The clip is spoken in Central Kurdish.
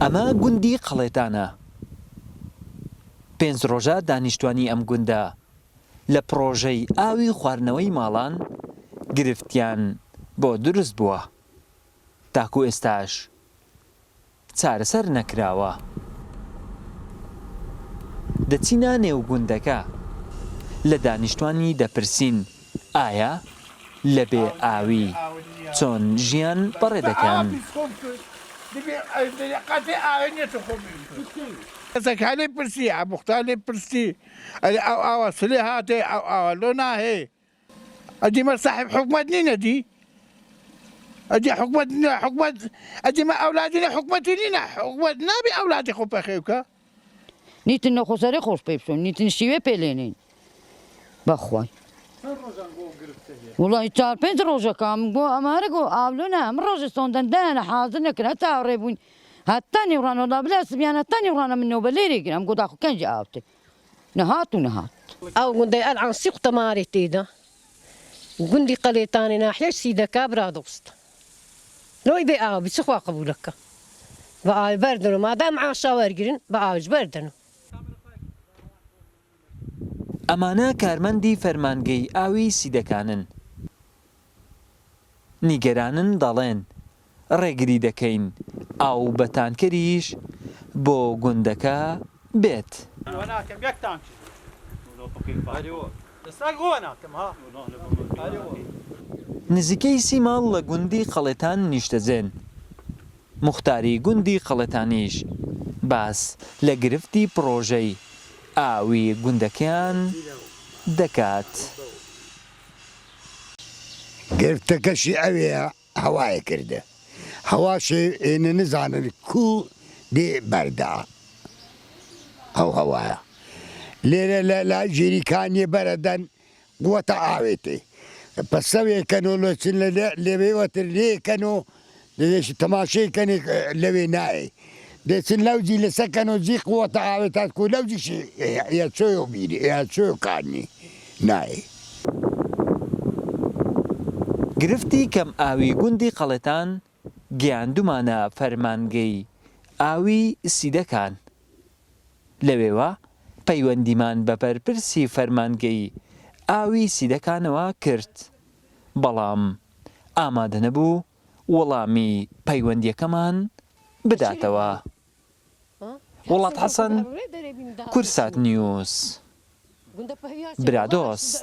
ئەمە گوندی قەڵێتانە. 5 ڕۆژە دانیشتوانی ئەم گوندە لە پرۆژەی ئاوی خواردنەوەی ماڵان گرفتیان بۆ دروست بووە. تاکو ئێستاش چارەسەر نەکراوە. دەچینە نێو گوندەکە لە دانیشتوانی دەپرسین ئایا لە بێ ئاوی چۆن ژیان بەڕێ دەکەن. کەسێک لێ پرسی مختار لێ پرسی ئەو ئاوە سلێ هاتێ ئەو ئاوە لۆ ناهێ ئەدی مە ساحب حکومەت نینە دی ئەدی حکومەت حکومەت ئەدی مە ئەولادی لە حکومەتی نینە حکومەت نابێ ئەولادی خۆ پەخێ بکە. نیتن نەخۆسەری خۆش پێ بچۆن نیتن شیوێ پێلێنین بەخوای وڵی 4-5 ڕۆژەکەم گۆ ئەمارە گۆ ئاولۆنە ئەم ڕۆژە سۆندەندانە حاضر نەکرد هەتا ڕێبووین هەتا نیوڕانەوەدا بلا سبیان هەتا نیوڕانە منەوە بە لێرێگرن ئەم گۆداخۆ کەنجی ئاوتێ نەهات و نەهات ئەو گوندەی ئەلعان سی قوتەماری تێدا گوندی قەلێتانی ناحیەی سیدەکا برا دۆست لۆی بێ ئاو بچخوا قبولەکە بە ئاوی بەردن و مادام عاشا وەرگرن بە ئاوش بەردن. ئەمانە کارمەندی فەرمانگەی ئاوی سیدەکانن. نیگەرانن دەڵێن ڕێگری دەکەین ئاو بە تانکەریش بۆ گوندەکە بێت. نزیکەی 30 ماڵ لە گوندی قەڵێتان نیشتەجێن. موختاری گوندی قەڵێتانیش باس لە گرفتی پرۆژەی ئاوی گوندەکەیان دەکات. گرفتەکەشی ئەوەیە هەوایە کردە هەواشێ ئێنە نزانن کو دێ بەردا ئەو هەوایە لێرە لە لای ژێریکانیە بەرەدەن قووەتە ئاوێتێ پەسەوێکەن و لۆچن لەوێوەتر لێکەن و دەێشی تەماشەیەکەنێ لەوێ نایە دەچن لەوجی لەسەکەن و جی قووەتە ئاوێتات کو لەوجیشی چۆی و بیری چۆی و کارنی نایە. گرفتی کەم ئاوی گوندی قەڵێتان گیاندومانە فەرمانگەی ئاوی سیدەکان. لەوێوە پەیوەندیمان بە بەرپرسی فەرمانگەی ئاوی سیدەکانەوە کرد بەڵام ئامادە نەبوو وەڵامی پەیوەندیەکەمان بداتەوە. وڵات حەسەن، کورسات نیوز، برادۆست.